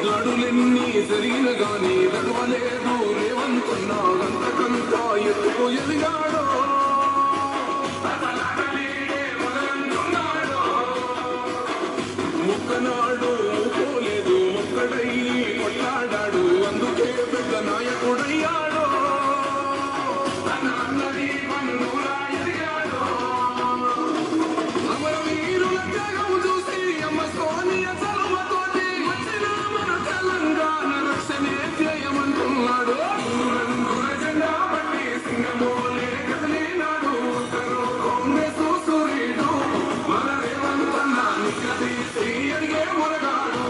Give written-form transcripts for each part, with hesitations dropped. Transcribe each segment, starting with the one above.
గడులెన్ని జరిగిన గాని నడవలేదు రేవంతున్నా గంతకంతా ఎత్తుకు ఎదిగాడో ముక్కనాడు పోలేదు ఒక్కడై కొట్లాడాడు అందుకే పెద్ద నాయకుడయ్యాడో అన్నది బంధువులా ఎదిగాడో అమరవీరుల త్యాగం చూసి అమ్మ సోనియా చలవతోటి వచ్చిన మన తెలంగాణ రక్షణే ధ్యేయమంటున్నాడు జెండా పట్టి సింగమోలే కదిలినాడు కాంగ్రెస్ సూర్యుడు మన రేవంతన్న నిక్కదీసి అడిగే మురగాడు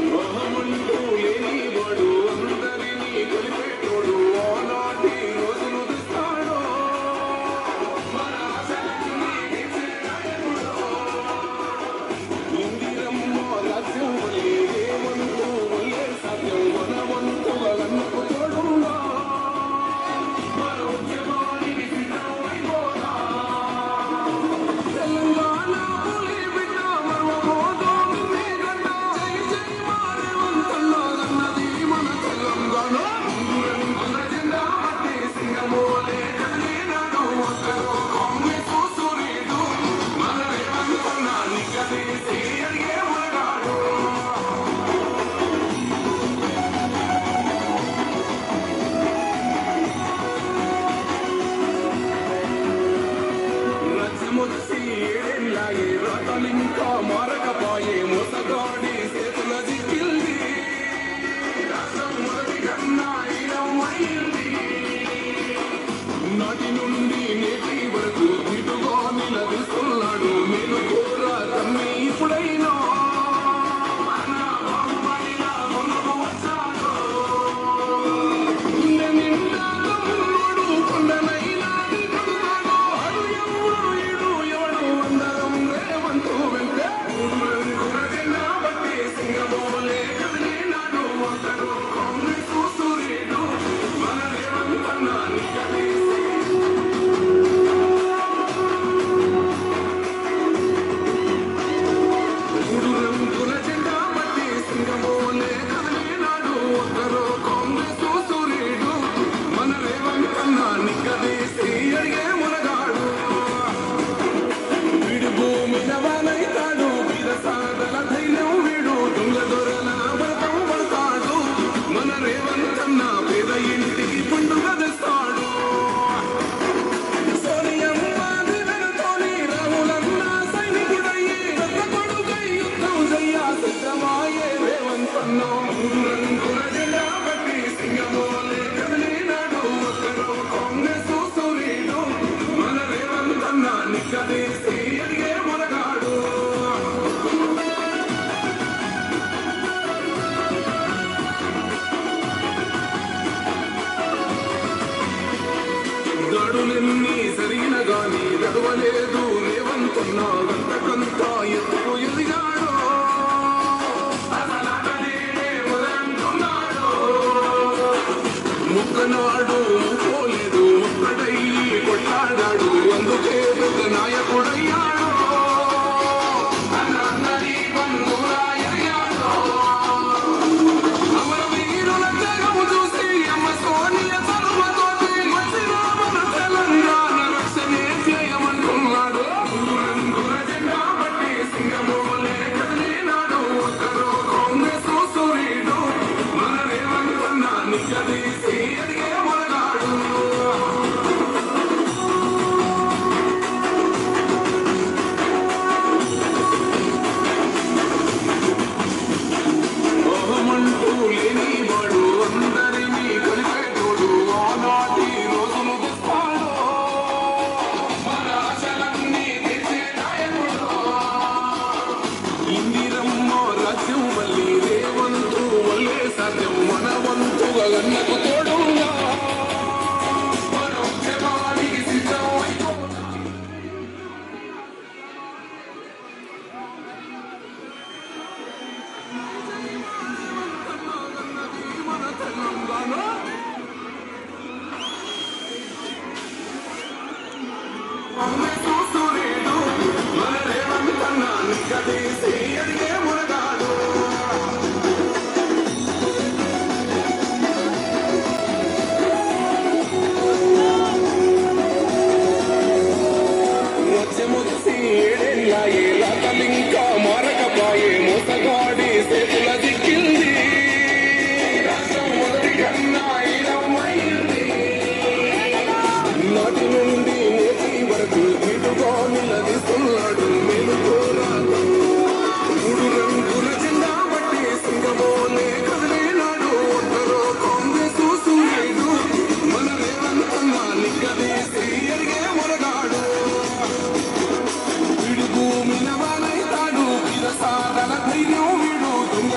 రోహమంటూ లేనివాడు అందరినీ కొలిపేటోడు ఆనాటి రోజులు దిస్తాడు మన ఆశలన్నీ తీర్చే నాయకుడు ఇందిరమ్మ రాజ్యం వల్లే రేవంతు వల్లే సాధ్యం మన వంతులన్నకు తోడుందా మన ఉద్యమానికి సిద్ధమైపోదా తెలంగాణ పులి బిడ్డ మరవబోదో మీ గడ్డ జై జై మారే వంతుల్లాగన్నది మన తెలంగాణ మన జెండా పట్టి సింగమోలే కదిలినాడు ఒక్కరో కాంగ్రెస్ సూర్యుడు మన రేవంతన్న నిక్కదీసి అడిగే మురగాడు రచ్చమొచ్చి ఏడేళ్ళాయే రథలింకా మారకపాయే మోసగాడి చేతుల దిక్కిల్ది రాష్ట్రం మొదటి కన్నా ఈనమైంది నాటి నుండి నేటి వరకు ఇటుగా నిలదీస్తున్నాడు నేను కోరా తమ్మి ఇప్పుడైనా అన్న బాహుబలిలా ముందుకు వచ్చాడు గుండె నిండా తమ్ముడు కొండనైనా దిగుతాడు అడు ఎవడు ఇడు ఎవడు అందరం రేవంతు వెంటే జెండా పట్టి అన్నకు తోడుగా పరోక్షమానికి సిద్ధం అయిపో మన తెలంగాణ చూస్తూనేడు మన రేవంతన్నా నిగ్గదీసి అడిగే మునగాడు వచ్చి ఏడేళ్ళ ఏళ్ళ తలింకా మారకపాయే మోసగాడి సేతుల దిక్కింది రాష్ట్రం మొదటి కన్నా ఇరవైంది నాటి నుండి నేటి వరకు దిటుగా నిలదీస్తున్నాడు మేలుకోరా మూడు రంగుల జెండా బట్టి సింగమోలే కదిలినాడు ఒంటరో కాంగ్రెస్ సూర్యుడు మన రేవంతన్నా నిగ్గదీసి ఎరిగే మొరగాడు వీడు భూమి నవాలైతాడు విరసాదల ధైర్యం వీడు దొంగ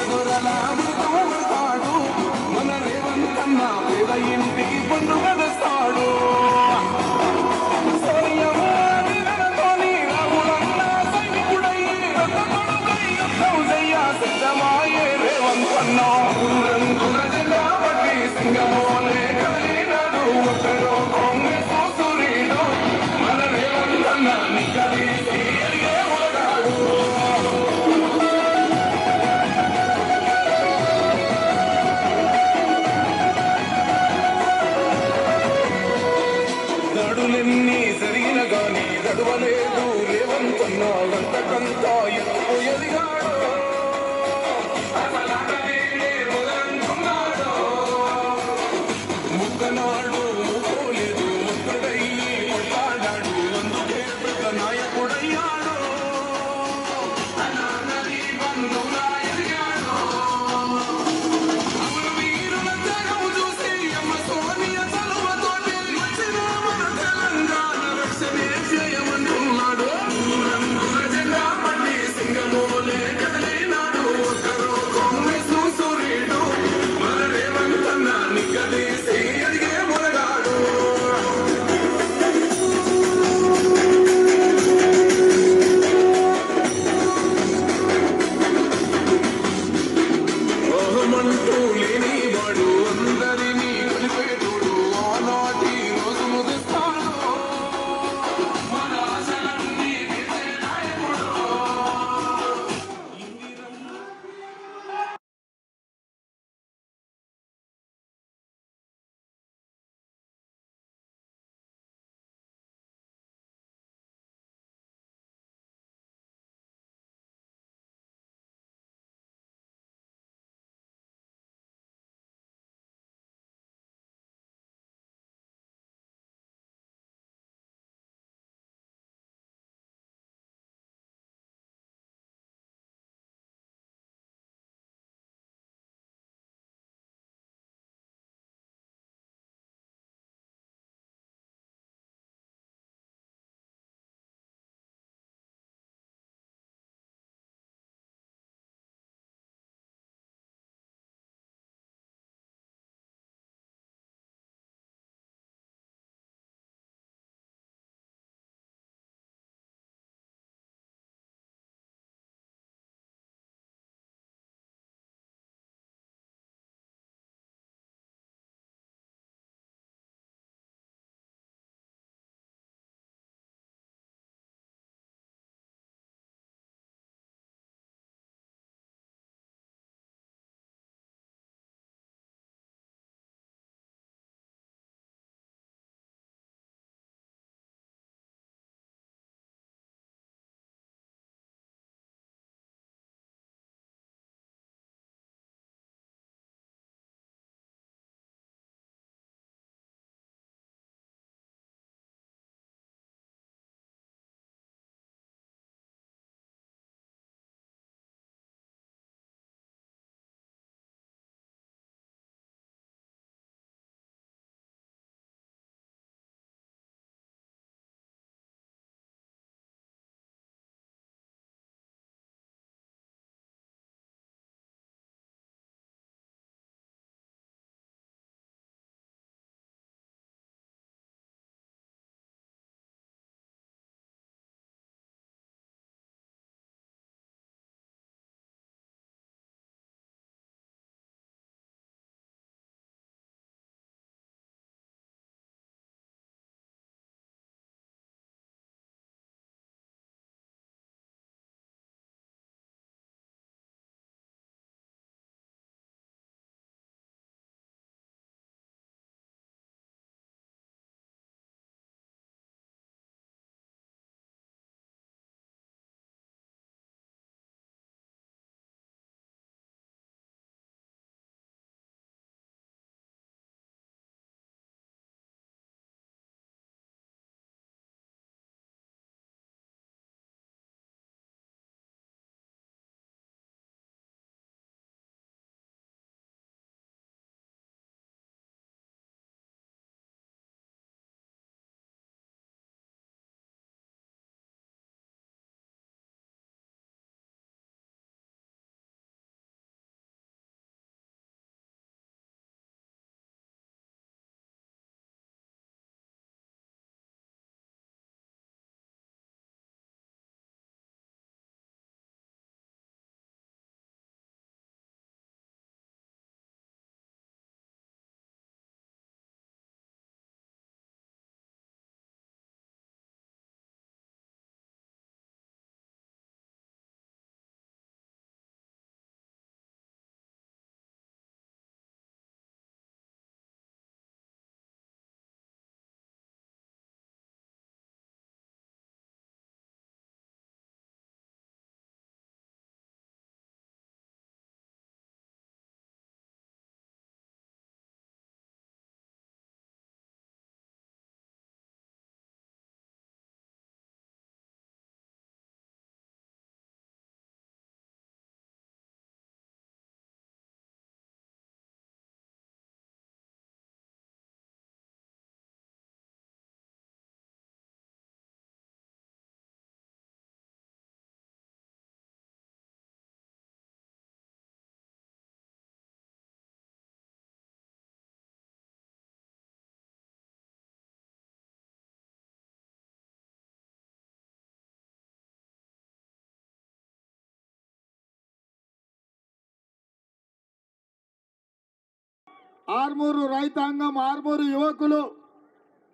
ఆర్మూరు రైతాంగం, ఆర్మూరు యువకులు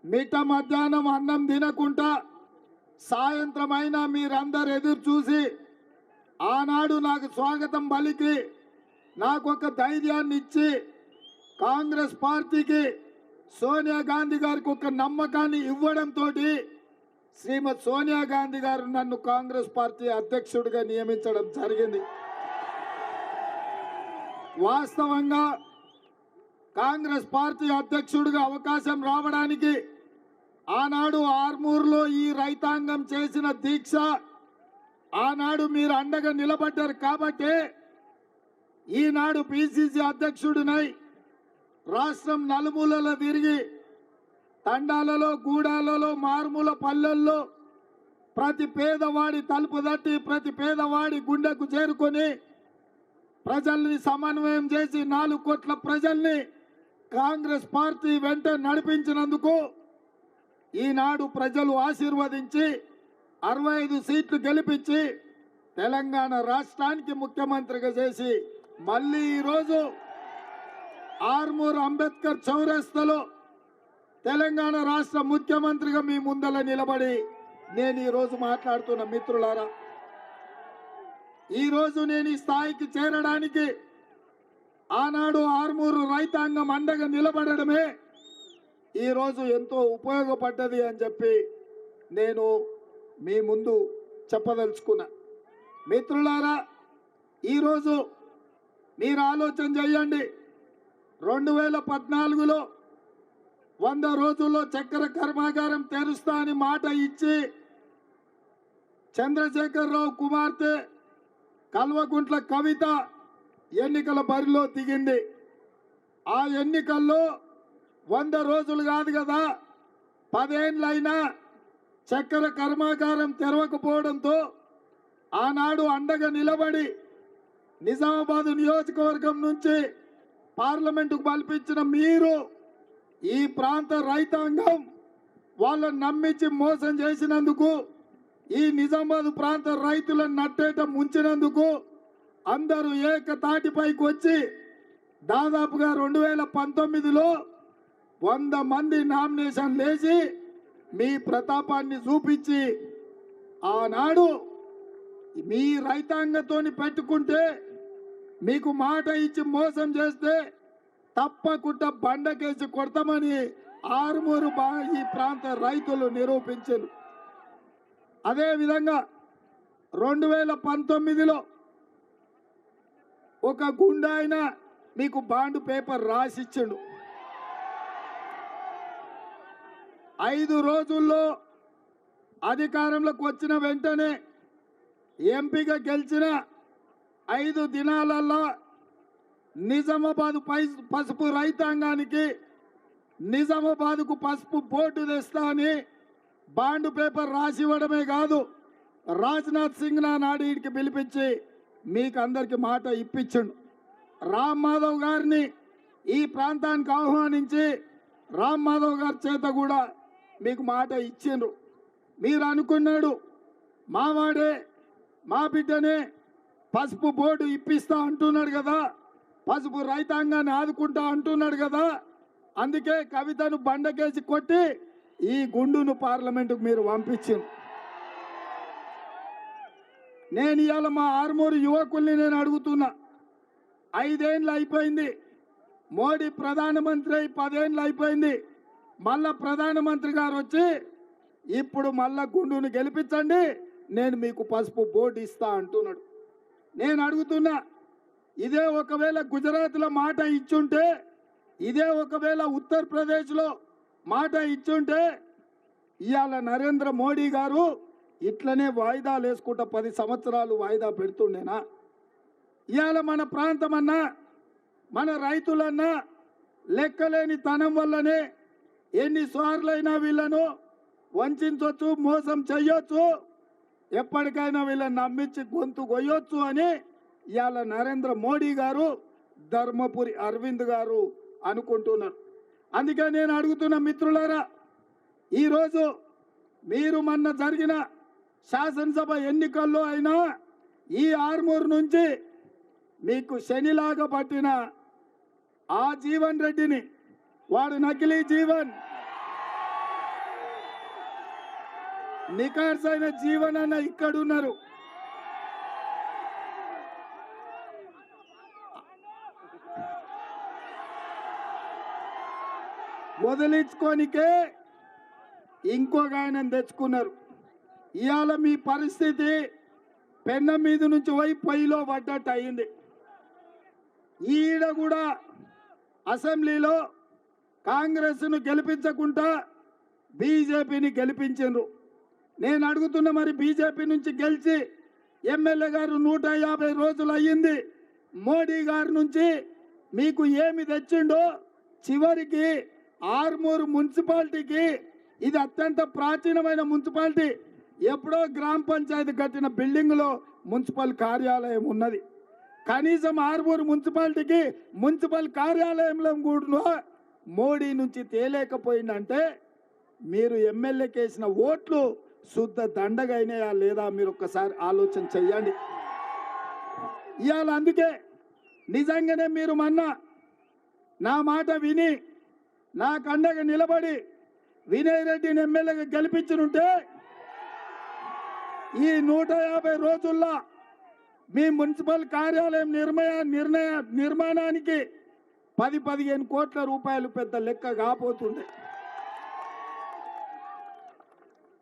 మిట్ట మధ్యాహ్నం అన్నం తినకుండా సాయంత్రం అయినా మీరందరూ ఎదురు చూసి ఆనాడు నాకు స్వాగతం పలికి నాకు ఒక ధైర్యాన్ని ఇచ్చి కాంగ్రెస్ పార్టీకి సోనియా గాంధీ గారికి ఒక నమ్మకాన్ని ఇవ్వడంతో శ్రీమతి సోనియా గాంధీ గారు నన్ను కాంగ్రెస్ పార్టీ అధ్యక్షుడిగా నియమించడం జరిగింది. వాస్తవంగా కాంగ్రెస్ పార్టీ అధ్యక్షుడిగా అవకాశం రావడానికి ఆనాడు ఆర్మూరులో ఈ రైతాంగం చేసిన దీక్ష, ఆనాడు మీరు అండగా నిలబడ్డారు కాబట్టి ఈనాడు పిసిసి అధ్యక్షుడినై రాష్ట్రం నలుమూలలో తిరిగి తండాలలో, గూడాలలో, మారుమూల పల్లెల్లో ప్రతి పేదవాడి తలుపు తట్టి ప్రతి పేదవాడి గుండెకు చేరుకొని ప్రజల్ని సమన్వయం చేసి 4 కోట్ల ప్రజల్ని కాంగ్రెస్ పార్టీ వెంట నడిపించినందుకు ఈనాడు ప్రజలు ఆశీర్వదించి 65 సీట్లు గెలిపించి తెలంగాణ రాష్ట్రానికి ముఖ్యమంత్రిగా చేసి మళ్ళీ ఈరోజు ఆర్మూర్ అంబేద్కర్ చౌరస్తాలో తెలంగాణ రాష్ట్ర ముఖ్యమంత్రిగా మీ ముందల నిలబడి నేను ఈరోజు మాట్లాడుతున్న మిత్రులారా, ఈరోజు నేను ఈ స్థాయికి చేరడానికి ఆనాడు ఆర్మూరు రైతాంగం అండగా నిలబడడమే ఈరోజు ఎంతో ఉపయోగపడ్డది అని చెప్పి నేను మీ ముందు చెప్పదలుచుకున్నా. మిత్రులారా, ఈరోజు మీరు ఆలోచన చేయండి. 2014లో 100 రోజుల్లో చక్కెర కర్మాగారం తెరుస్తా అని మాట ఇచ్చి చంద్రశేఖరరావు కుమార్తె కల్వకుంట్ల కవిత ఎన్నికల బరిలో దిగింది. ఆ ఎన్నికల్లో 100 రోజులు కాదు కదా, 10 ఏళ్ళైనా చక్కెర కర్మాగారం తెరవకపోవడంతో ఆనాడు అండగా నిలబడి నిజామాబాద్ నియోజకవర్గం నుంచి పార్లమెంటుకు పంపించిన మీరు ఈ ప్రాంత రైతాంగం వాళ్ళని నమ్మించి మోసం చేసినందుకు, ఈ నిజామాబాద్ ప్రాంత రైతులను నట్టేట ముంచినందుకు అందరూ ఏకతాటిపైకి వచ్చి దాదాపుగా 2019లో 100 మంది నామినేషన్ వేసి మీ ప్రతాపాన్ని చూపించి ఆనాడు మీ రైతాంగంతోని పెట్టుకుంటే మీకు మాట ఇచ్చి మోసం చేస్తే తప్పకుండా బండకేసి కొడతామని ఆర్మూరు ఈ ప్రాంత రైతులు నిరూపించారు. అదేవిధంగా 2019లో ఒక గుండాయన మీకు బాండ్ పేపర్ రాసిచ్చాడు. 5 రోజుల్లో అధికారంలోకి వచ్చిన వెంటనే ఎంపీగా గెలిచిన 5 దినాలల్లో నిజామాబాద్ పసుపు రైతాంగానికి నిజామాబాద్కు పసుపు బోర్డు తెస్తా అని బాండ్ పేపర్ రాసి ఇవ్వడమే కాదు, రాజ్నాథ్ సింగ్ నాడు వీడికి పిలిపించి మీకు అందరికి మాట ఇప్పించండు. రామ్ మాధవ్ గారిని ఈ ప్రాంతానికి ఆహ్వానించి రామ్ మాధవ్ గారి చేత కూడా మీకు మాట ఇచ్చిండ్రు. మీరు అనుకున్నాడు మావాడే మా బిడ్డనే పసుపు బోర్డు ఇప్పిస్తా అంటున్నాడు కదా, పసుపు రైతాంగాన్ని ఆదుకుంటా అంటున్నాడు కదా, అందుకే కవితను బండకేసి కొట్టి ఈ గుండును పార్లమెంటుకు మీరు పంపించింది. నేను ఇవాళ మా ఆర్మూరు యువకుల్ని నేను అడుగుతున్నా, 5 ఏళ్ళు అయిపోయింది, మోడీ ప్రధానమంత్రి అయి 10 ఏళ్ళు అయిపోయింది, మళ్ళా ప్రధానమంత్రి గారు వచ్చి ఇప్పుడు మళ్ళా గుండును గెలిపించండి నేను మీకు పసుపు బోర్డు ఇస్తా అంటున్నాడు. నేను అడుగుతున్నా, ఇదే ఒకవేళ గుజరాత్లో మాట ఇచ్చుంటే, ఇదే ఒకవేళ ఉత్తరప్రదేశ్లో మాట ఇచ్చుంటే ఇవాళ నరేంద్ర మోడీ గారు ఇట్లనే వాయిదాలు వేసుకుంటా 10 సంవత్సరాలు వాయిదా పెడుతుండేనా? ఇవాళ మన ప్రాంతమన్నా మన రైతులన్నా లెక్కలేని తనం వల్లనే ఎన్నిసార్లైనా వీళ్ళను వంచవచ్చు, మోసం చెయ్యొచ్చు, ఎప్పటికైనా వీళ్ళని నమ్మించి గొంతు కొయ్యొచ్చు అని ఇవాళ నరేంద్ర మోడీ గారు, ధర్మపురి అరవింద్ గారు అనుకుంటున్నారు. అందుకే నేను అడుగుతున్న మిత్రులారా, ఈరోజు మీరు మొన్న జరిగిన శాసనసభ ఎన్నికల్లో అయినా ఈ ఆర్మూరు నుంచి మీకు శనిలాగా పట్టిన ఆ జీవన్ రెడ్డిని, వాడు నకిలీ జీవన్, నికార్సైన జీవన్ అన్న ఇక్కడున్నారు. వదిలించుకోనికే ఇంకొక ఆయన తెచ్చుకున్నారు. ఇవాళ మీ పరిస్థితి పెన్నం మీద నుంచి పోయి పొయ్యిలో పడ్డట్టు అయింది. ఈడ కూడా అసెంబ్లీలో కాంగ్రెస్ను గెలిపించకుండా బీజేపీని గెలిపించారు. నేను అడుగుతున్న, మరి బీజేపీ నుంచి గెలిచి ఎమ్మెల్యే గారు 150 రోజులు అయ్యింది. మోడీ గారి నుంచి మీకు ఏమి తెచ్చిండో? చివరికి ఆర్మూరు మున్సిపాలిటీకి, ఇది అత్యంత ప్రాచీనమైన మున్సిపాలిటీ, ఎప్పుడో గ్రామ పంచాయతీ కట్టిన బిల్డింగ్లో మున్సిపల్ కార్యాలయం ఉన్నది. కనీసం ఆర్మూరు మున్సిపాలిటీకి మున్సిపల్ కార్యాలయంలో కూడా మోడీ నుంచి తేలేకపోయిందంటే మీరు ఎమ్మెల్యేకి వేసిన ఓట్లు శుద్ధ దండగైనాయా లేదా మీరు ఒక్కసారి ఆలోచన చెయ్యండి. ఇవాళ అందుకే నిజంగానే మీరు మొన్న నా మాట విని నా కండగా నిలబడి వినయ్ రెడ్డిని ఎమ్మెల్యేగా గెలిపించుంటే ఈ 150 రోజుల్లో మీ మున్సిపల్ కార్యాలయం నిర్మాణానికి 10-15 కోట్ల రూపాయలు పెద్ద లెక్క కాబోతుంది.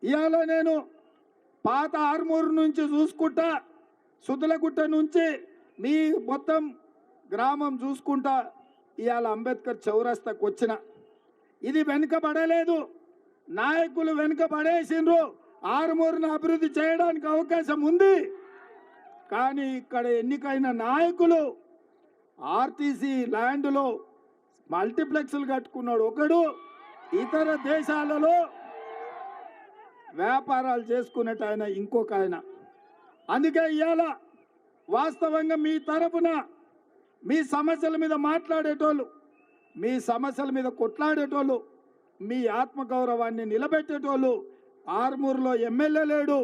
ఇవాళ నేను పాత ఆర్మూరు నుంచి చూసుకుంటా, సుతులగుట్ట నుంచి మీ మొత్తం గ్రామం చూసుకుంటా ఇవాళ అంబేద్కర్ చౌరస్తాకు వచ్చిన. ఇది వెనుకబడలేదు, నాయకులు వెనుకబడేసిండ్రు. ఆర్మూరును అభివృద్ధి చేయడానికి అవకాశం ఉంది. కానీ ఇక్కడ ఎన్నికైన నాయకులు ఆర్టీసీ ల్యాండ్లో మల్టీప్లెక్స్లు కట్టుకున్నాడు ఒకడు, ఇతర దేశాలలో వ్యాపారాలు చేసుకునేట ఆయన ఇంకొక ఆయన. అందుకే ఇవాళ వాస్తవంగా మీ తరపున మీ సమస్యల మీద మాట్లాడేటోళ్ళు, మీ సమస్యల మీద కొట్లాడేటోళ్ళు, మీ ఆత్మగౌరవాన్ని నిలబెట్టేటోళ్ళు ఆర్మూరులో ఎమ్మెల్యే లేడు,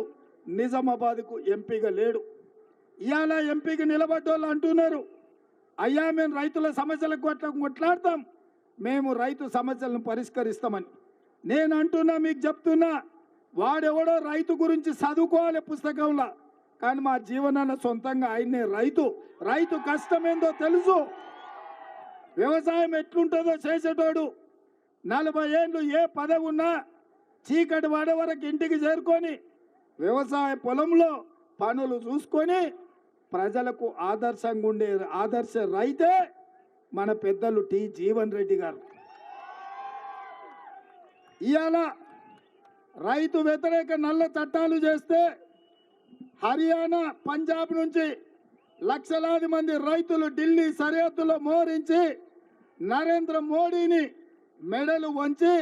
నిజామాబాద్కు ఎంపీగా లేడు. ఇవాళ ఎంపీకి నిలబడ్డోళ్ళు అంటున్నారు, అయ్యా మేము రైతుల సమస్యలకు కొట్లాడతాం, మేము రైతు సమస్యలను పరిష్కరిస్తామని. నేను అంటున్నా, మీకు చెప్తున్నా, వాడెవడో రైతు గురించి చదువుకోవాలి పుస్తకంలో, కానీ మా జీవనాన్న సొంతంగా ఆయనే రైతు కష్టమేందో తెలుసు, వ్యవసాయం ఎట్లుంటుందో చేసేటోడు. 40 ఏళ్ళు ఏ పదవి ఉన్నా చీకటి వాడే వరకు ఇంటికి చేరుకొని వ్యవసాయ పొలంలో పనులు చూసుకొని ప్రజలకు ఆదర్శంగా ఉండే ఆదర్శ రైతే మన పెద్దలు టి జీవన్ రెడ్డి గారు. ఇవాళ రైతు వ్యతిరేక నల్ల చట్టాలు చేస్తే హర్యానా, పంజాబ్ నుంచి లక్షలాది మంది రైతులు ఢిల్లీ సరిహద్దులో మోరించి నరేంద్ర మోడీని మెడలు వంచి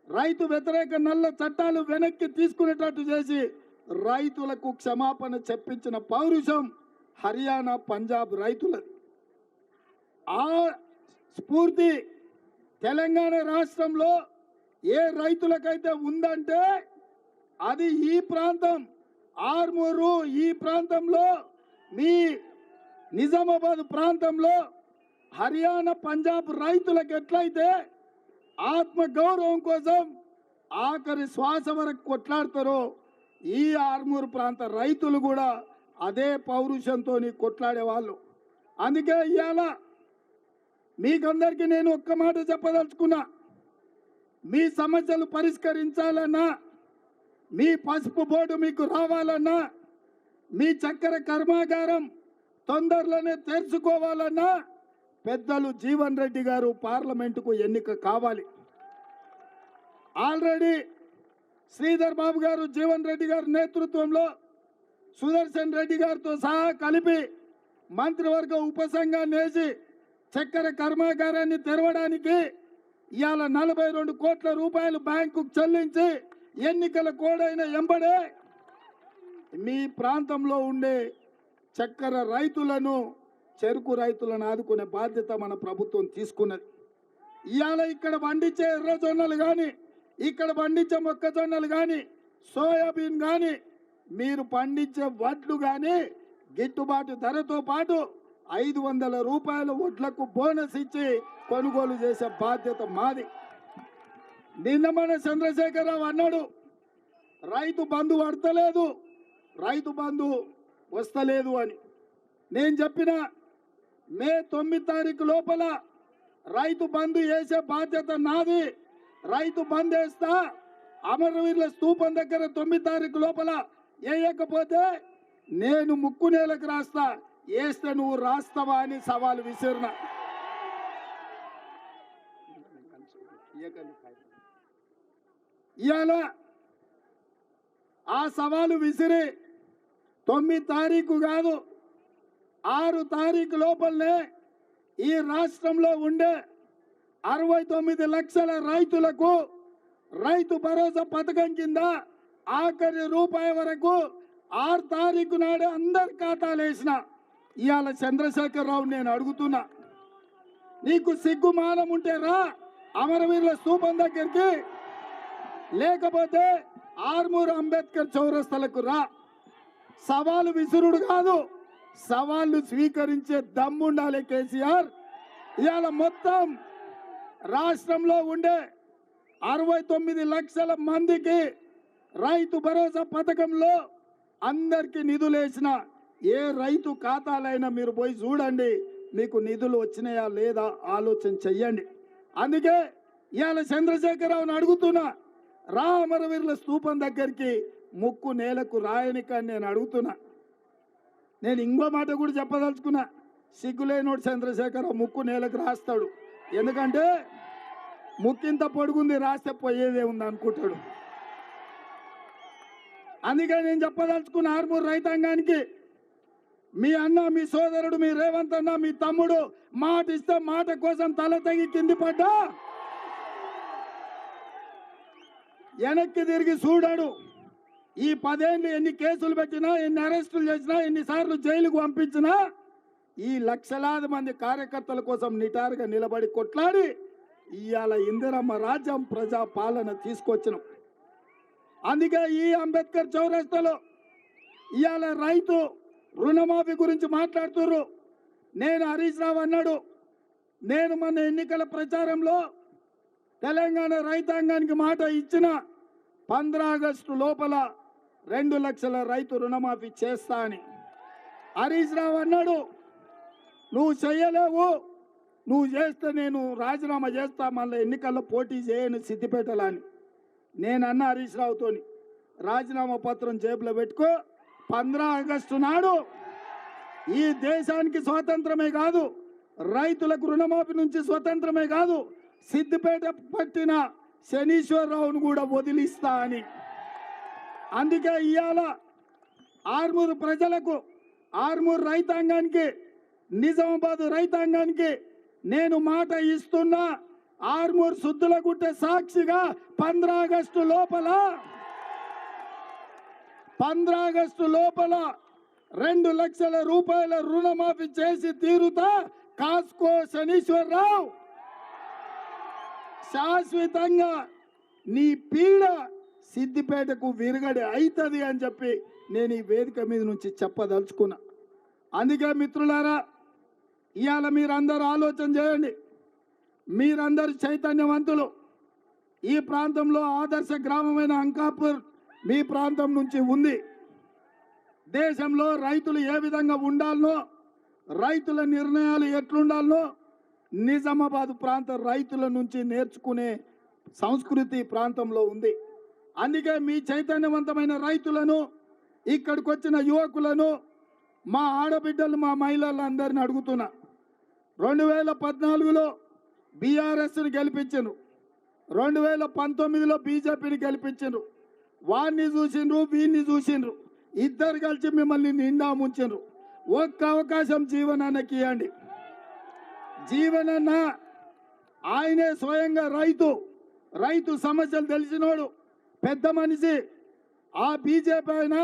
రైతు వ్యతిరేక నల్ల చట్టాలు వెనక్కి తీసుకునేటట్టు చేసి రైతులకు క్షమాపణ చెప్పించిన పౌరుషం హర్యానా, పంజాబ్ రైతులది. ఆ స్ఫూర్తి తెలంగాణ రాష్ట్రంలో ఏ రైతులకైతే ఉందంటే అది ఈ ప్రాంతం ఆర్మూరు, ఈ ప్రాంతంలో మీ నిజామాబాద్ ప్రాంతంలో హర్యానా, పంజాబ్ రైతులకు ఎట్లయితే ఆత్మ గౌరవం కోసం ఆఖరి శ్వాస వరకు కొట్లాడతారో ఈ ఆర్మూరు ప్రాంత రైతులు కూడా అదే పౌరుషంతో కొట్లాడే వాళ్ళు. అందుకే ఇవాళ మీకందరికీ నేను ఒక్క మాట చెప్పదలుచుకున్నా, మీ సమస్యలు పరిష్కరించాలన్నా, మీ పసుపు బోర్డు మీకు రావాలన్నా, మీ చక్కెర కర్మాగారం తొందరలోనే తెరుచుకోవాలన్నా పెద్దలు జీవన్ రెడ్డి గారు పార్లమెంటుకు ఎన్నిక కావాలి. ఆల్రెడీ శ్రీధర్ బాబు గారు జీవన్ రెడ్డి గారి నేతృత్వంలో సుదర్శన్ రెడ్డి గారితో సహా కలిపి మంత్రివర్గ ఉపసంఘాన్ని వేసి చక్కెర కర్మాగారాన్ని తెరవడానికి ఇవాళ 42 కోట్ల రూపాయలు బ్యాంకుకు చెల్లించి ఎన్నికల కోడైన ఎంబడే మీ ప్రాంతంలో ఉండే చక్కెర రైతులను, చెరుకు రైతులను ఆదుకునే బాధ్యత మన ప్రభుత్వం తీసుకున్నది. ఇవాళ ఇక్కడ పండించే ఎర్రజొన్నలు కానీ, ఇక్కడ పండించే మొక్కజొన్నలు కానీ, సోయాబీన్ కానీ, మీరు పండించే వడ్లు కానీ గిట్టుబాటు ధరతో పాటు 500 రూపాయల వడ్లకు బోనస్ ఇచ్చి కొనుగోలు చేసే బాధ్యత మాది. నిన్న మన చంద్రశేఖరరావు అన్నాడు రైతు బంధు పడతలేదు, రైతు బంధు వస్తలేదు అని. నేను చెప్పిన మే 9 తారీఖు లోపల రైతు బంధు వేసే బాధ్యత నాది. రైతు బంధు వేస్తా, అమరవీరుల స్తూపం దగ్గర 9 తారీఖు లోపల వేయకపోతే నేను ముక్కు నేలకు రాస్తా, వేస్తే నువ్వు రాస్తావా అని సవాలు విసిరిన. ఇవాళ ఆ సవాలు విసిరి 9 తారీఖు కాదు 6 తారీఖు లోపలనే ఈ రాష్ట్రంలో ఉండే 69 లక్షల రైతులకు రైతు భరోసా పథకం కింద ఆఖరి రూపాయి వరకు 6 తారీఖు నాడే అందరి ఖాతాలు వేసిన. ఇవాళ చంద్రశేఖరరావు నేను అడుగుతున్నా, నీకు సిగ్గుమానం ఉంటే రా అమరవీరుల స్తూపం దగ్గరికి, లేకపోతే ఆర్మూర్ అంబేద్కర్ చౌరస్తలకు రా. సవాలు విసురుడు కాదు, సవాళ్లు స్వీకరించే దమ్ముండాలి కేసీఆర్. ఇవాళ మొత్తం రాష్ట్రంలో ఉండే 69 లక్షల మందికి రైతు భరోసా పథకంలో అందరికీ నిధులు వేసిన ఏ రైతు ఖాతాలైనా మీరు పోయి చూడండి, మీకు నిధులు వచ్చినాయా లేదా ఆలోచన చెయ్యండి. అందుకే ఇవాళ చంద్రశేఖరరావుని అడుగుతున్నా, రా అమరవీరుల స్తూపం దగ్గరికి ముక్కు నేలకు రాయనిక నేను అడుగుతున్నా. నేను ఇంకో మాట కూడా చెప్పదలుచుకున్నా, సిగ్గులేనోడు చంద్రశేఖరరావు ముక్కు నేలకు రాస్తాడు, ఎందుకంటే ముక్కింత పొడుగుంది రాస్తే పోయేదే ఉంది అనుకుంటాడు. అందుకే నేను చెప్పదలుచుకున్న ఆర్మూర్ రైతాంగానికి, మీ అన్న, మీ సోదరుడు, మీ రేవంత్ అన్న, మీ తమ్ముడు మాట ఇస్తే మాట కోసం తల తెగి కింది పడ్డా వెనక్కి తిరిగి చూడాడు. ఈ 10 ఏళ్ళు ఎన్ని కేసులు పెట్టినా, ఎన్ని అరెస్టులు చేసినా, ఎన్నిసార్లు జైలుకు పంపించినా ఈ లక్షలాది మంది కార్యకర్తల కోసం నిటారుగా నిలబడి కొట్లాడి ఇవాళ ఇందిరమ్మ రాజ్యం ప్రజా పాలన తీసుకొచ్చినాం. అందుకే ఈ అంబేద్కర్ చౌరస్తాలో ఇవాళ రైతు రుణమాఫీ గురించి మాట్లాడుతున్నారు. నేను హరీష్ రావు అన్నాడు, నేను మన ఎన్నికల ప్రచారంలో తెలంగాణ రైతాంగానికి మాట ఇచ్చిన 15 ఆగస్టు లోపల 2 లక్షల రైతు రుణమాఫీ చేస్తా అని. హరీష్ రావు అన్నాడు, నువ్వు చెయ్యలేవు, నువ్వు చేస్తే నేను రాజీనామా చేస్తా, మళ్ళీ ఎన్నికల్లో పోటీ చేయను సిద్దిపేటలో అని. నేను అన్న హరీష్ రావుతోని, రాజీనామా పత్రం జేబులో పెట్టుకో, 15 ఆగస్టు నాడు ఈ దేశానికి స్వాతంత్రమే కాదు, రైతులకు రుణమాఫీ నుంచి స్వతంత్రమే కాదు, సిద్దిపేట పట్టిన శనీశ్వరరావును కూడా వదిలిస్తా అని. అందుకే ఇవాళ ఆర్మూరు ప్రజలకు, ఆర్మూరు రైతాంగానికి, నిజామాబాద్ రైతాంగానికి నేను మాట ఇస్తున్నా, ఆర్మూరు సుద్దులగుట్ట సాక్షిగా 15 ఆగస్టు లోపల 2 లక్షల రూపాయల రుణమాఫీ చేసి తీరుతా. కాస్కో శనీశ్వరరావు, శాశ్వతంగా నీ పీడ సిద్దిపేటకు విరగడి అవుతుంది అని చెప్పి నేను ఈ వేదిక మీద నుంచి చెప్పదలుచుకున్నా. అందుకే మిత్రులారా, ఇవాళ మీరందరూ ఆలోచన చేయండి, మీరందరూ చైతన్యవంతులు. ఈ ప్రాంతంలో ఆదర్శ గ్రామమైన అంకాపూర్ మీ ప్రాంతం నుంచి ఉంది. దేశంలో రైతులు ఏ విధంగా ఉండాలనో, రైతుల నిర్ణయాలు ఎట్లుండాలనో నిజామాబాద్ ప్రాంత రైతుల నుంచి నేర్చుకునే సంస్కృతి ప్రాంతంలో ఉంది. అందుకే మీ చైతన్యవంతమైన రైతులను, ఇక్కడికి వచ్చిన యువకులను, మా ఆడబిడ్డలు, మా మహిళలందరిని అడుగుతున్నా, 2014లో బీఆర్ఎస్ని గెలిపించను, 2019లో బీజేపీని గెలిపించను. వాడిని చూసిండ్రు, వీడిని చూసిండ్రు, ఇద్దరు కలిసి మిమ్మల్ని నిండా ముంచిండ్రు. ఒక్క అవకాశం జీవనానికి ఇవ్వండి. జీవనన్న ఆయనే స్వయంగా రైతు సమస్యలు తెలిసినోడు, పెద్ద మనిషి. ఆ బీజేపీ అయినా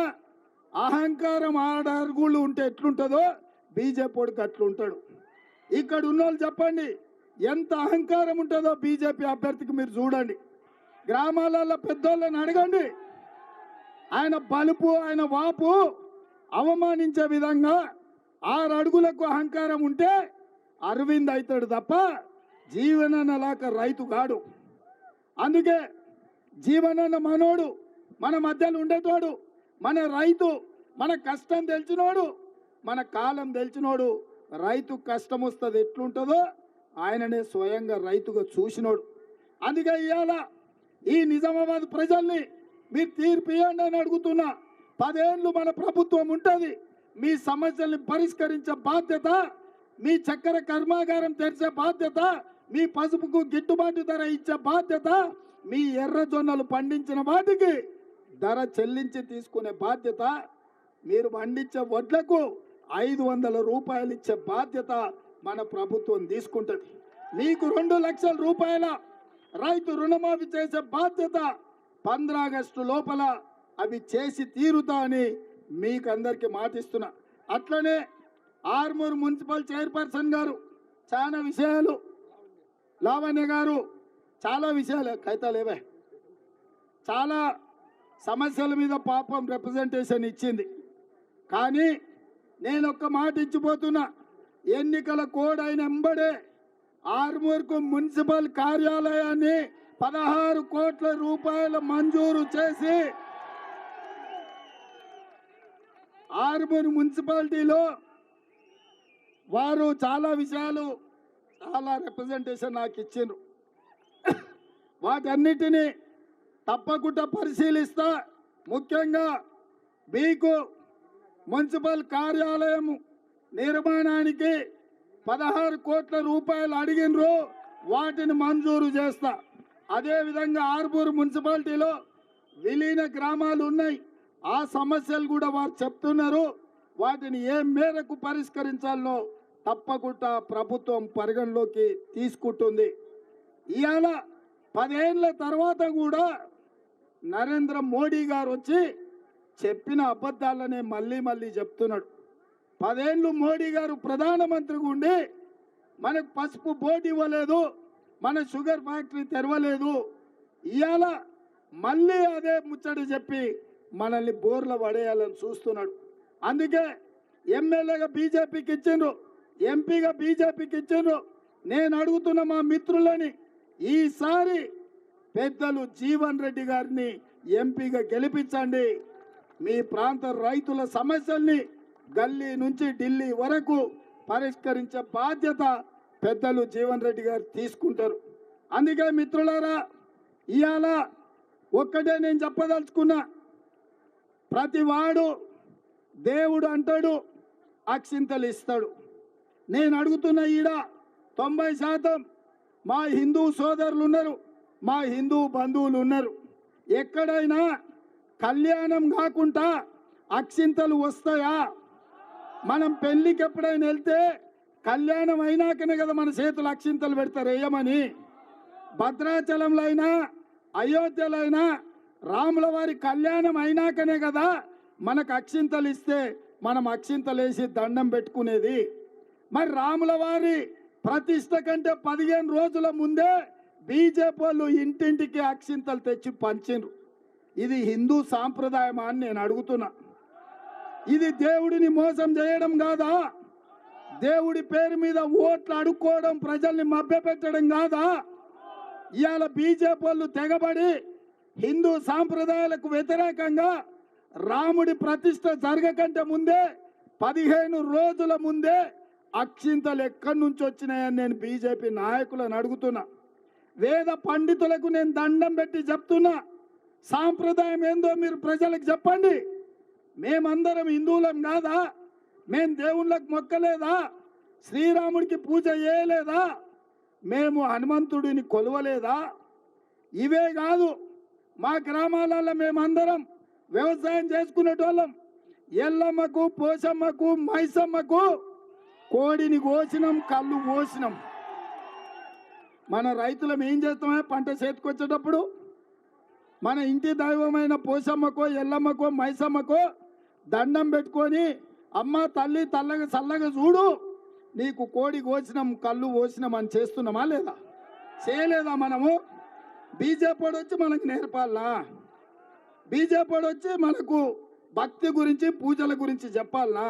అహంకారం ఆడరుగుళ్ళు ఉంటే ఎట్లుంటుందో బీజేపీ వాడికి అట్లుంటాడు. ఇక్కడ ఉన్నోళ్ళు చెప్పండి ఎంత అహంకారం ఉంటుందో బీజేపీ అభ్యర్థికి మీరు చూడండి. గ్రామాలలో పెద్దోళ్ళని అడగండి, ఆయన బలుపు, ఆయన వాపు అవమానించే విధంగా 6 అడుగులకు అహంకారం ఉంటే అరవింద్ అవుతాడు తప్ప జీవనన్నలాక రైతు కాడు. అందుకే జీవనన్న మనోడు, మన మధ్యలో ఉండేటోడు, మన రైతు, మన కష్టం తెలిసినోడు, మన కాలం తెలిసినోడు. రైతు కష్టం వస్తుంది ఎట్లుంటుందో ఆయననే స్వయంగా రైతుగా చూసినోడు. అందుకే ఇవాళ ఈ నిజామాబాద్ ప్రజల్ని మీరు తీర్పు ఇవ్వండి అని అడుగుతున్నా. 10 ఏళ్ళు మన ప్రభుత్వం ఉంటుంది. మీ సమస్యల్ని పరిష్కరించే బాధ్యత, మీ చక్కెర కర్మాగారం తెరిచే బాధ్యత, మీ పసుపుకు గిట్టుబాటు ధర ఇచ్చే బాధ్యత, మీ ఎర్ర జొన్నలు పండించిన వాటికి ధర చెల్లించి తీసుకునే బాధ్యత, మీరు పండించే వడ్లకు 500 రూపాయలు ఇచ్చే బాధ్యత మన ప్రభుత్వం తీసుకుంటుంది. మీకు 2 లక్షల రూపాయల రైతు రుణమాఫీ చేసే బాధ్యత 15 ఆగస్టు లోపల అవి చేసి తీరుతా అని మీకు అందరికీ మాటిస్తున్నా. అట్లనే ఆర్మూర్ మున్సిపల్ చైర్పర్సన్ గారు చాలా విషయాలు, లావణ్య గారు చాలా విషయాలు కైతాలేవే చాలా సమస్యల మీద పాపం రిప్రజెంటేషన్ ఇచ్చింది. కానీ నేను ఒక్క మాట ఇచ్చిపోతున్నా, ఎన్నికల కోడ్ అయిన ఎంబడే ఆర్మూర్కు మున్సిపల్ కార్యాలయాన్ని 16 కోట్ల రూపాయలు మంజూరు చేసి ఆర్మూర్ మున్సిపాలిటీలో వారు చాలా విషయాలు, చాలా రిప్రజెంటేషన్ నాకు ఇచ్చిండ్రు. వాటన్నిటినీ తప్పకుండా పరిశీలిస్తా. ముఖ్యంగా మీకు మున్సిపల్ కార్యాలయం నిర్మాణానికి 16 కోట్ల రూపాయలు అడిగినరు, వాటిని మంజూరు చేస్తా. అదేవిధంగా ఆర్మూర్ మున్సిపాలిటీలో విలీన గ్రామాలు ఉన్నాయి, ఆ సమస్యలు కూడా వారు చెప్తున్నారు. వాటిని ఏ మేరకు పరిష్కరించాలో తప్పకుండా ప్రభుత్వం పరిగణలోకి తీసుకుంటుంది. ఇవాళ 10 ఏళ్ల తర్వాత కూడా నరేంద్ర మోడీ గారు వచ్చి చెప్పిన అబద్ధాలనే మళ్ళీ మళ్ళీ చెప్తున్నాడు. 10 ఏళ్ళు మోడీ గారు ప్రధానమంత్రిగా ఉండి మనకు పసుపు బోర్డు ఇవ్వలేదు, మన షుగర్ ఫ్యాక్టరీ తెరవలేదు. ఇవాళ మళ్ళీ అదే ముచ్చట చెప్పి మనల్ని బోర్ల పడేయాలని చూస్తున్నాడు. అందుకే ఎమ్మెల్యేగా బీజేపీకి ఇచ్చిండ్రు, ఎంపీగా బీజేపీకి ఇచ్చిండ్రు. నేను అడుగుతున్న మా మిత్రులని, ఈసారి పెద్దలు జీవన్ రెడ్డి గారిని ఎంపీగా గెలిపించండి. మీ ప్రాంత రైతుల సమస్యల్ని గల్లీ నుంచి ఢిల్లీ వరకు పరిష్కరించే బాధ్యత పెద్దలు జీవన్ రెడ్డి గారు తీసుకుంటారు. అందుకే మిత్రులారా, ఇవాళ ఒక్కటే నేను చెప్పదలుచుకున్నా, ప్రతి వాడు దేవుడు అంటాడు, అక్షింతలు ఇస్తాడు. నేను అడుగుతున్న ఈడ 90% మా హిందూ సోదరులు ఉన్నారు, మా హిందూ బంధువులు ఉన్నారు. ఎక్కడైనా కళ్యాణం కాకుండా అక్షింతలు వస్తాయా? మనం పెళ్లికి ఎప్పుడైనా వెళ్తే కళ్యాణం అయినాకనే కదా మన చేతులు అక్షింతలు పెడతారు వేయమని. భద్రాచలంలో అయినా అయోధ్యలో అయినా రాముల వారి కళ్యాణం అయినాకనే కదా మనకు అక్షింతలు ఇస్తే మనం అక్షింతలు వేసి దండం పెట్టుకునేది. మరి రాముల వారి ప్రతిష్ట కంటే 15 రోజుల ముందే బీజేపీ వాళ్ళు ఇంటింటికి అక్షింతలు తెచ్చి పంచిండ్రు. ఇది హిందూ సాంప్రదాయమా అని నేను అడుగుతున్నా. ఇది దేవుడిని మోసం చేయడం కాదా? దేవుడి పేరు మీద ఓట్లు అడుక్కోవడం, ప్రజల్ని మభ్యపెట్టడం కాదా? ఇవాళ బీజేపీ వాళ్ళు తెగబడి హిందూ సాంప్రదాయాలకు వ్యతిరేకంగా రాముడి ప్రతిష్ట జరగకంటే ముందే 15 రోజుల ముందే అక్షింతలు ఎక్కడి నుంచి వచ్చినాయని నేను బీజేపీ నాయకులను అడుగుతున్నా. వేద పండితులకు నేను దండం పెట్టి చెప్తున్నా, సాంప్రదాయం ఏందో మీరు ప్రజలకు చెప్పండి. మేమందరం హిందువులం కాదా? మేము దేవుళ్ళకు మొక్కలేదా? శ్రీరాముడికి పూజ చేయలేదా? మేము హనుమంతుడిని కొలవలేదా? ఇవే కాదు, మా గ్రామాలలో మేమందరం వ్యవసాయం చేసుకునేటోళ్ళం. ఎల్లమ్మకు, పోషమ్మకు, మైసమ్మకు కోడిని కోసినాం, కళ్ళు కోసినాం. మన రైతులం ఏం చేస్తామే, పంట చేతికొచ్చేటప్పుడు మన ఇంటి దైవమైన పోషమ్మకో, ఎల్లమ్మకో, మైసమ్మకో దండం పెట్టుకొని, అమ్మ తల్లి తల్లగా చల్లగా చూడు, నీకు కోడి కోసినాం, కళ్ళు కోసినాం అని చేస్తున్నామా లేదా? చేయలేదా? మనము బీజేపీ వచ్చి మనకు నేర్పాలా? బీజేపీ వచ్చి మనకు భక్తి గురించి, పూజల గురించి చెప్పాలనా?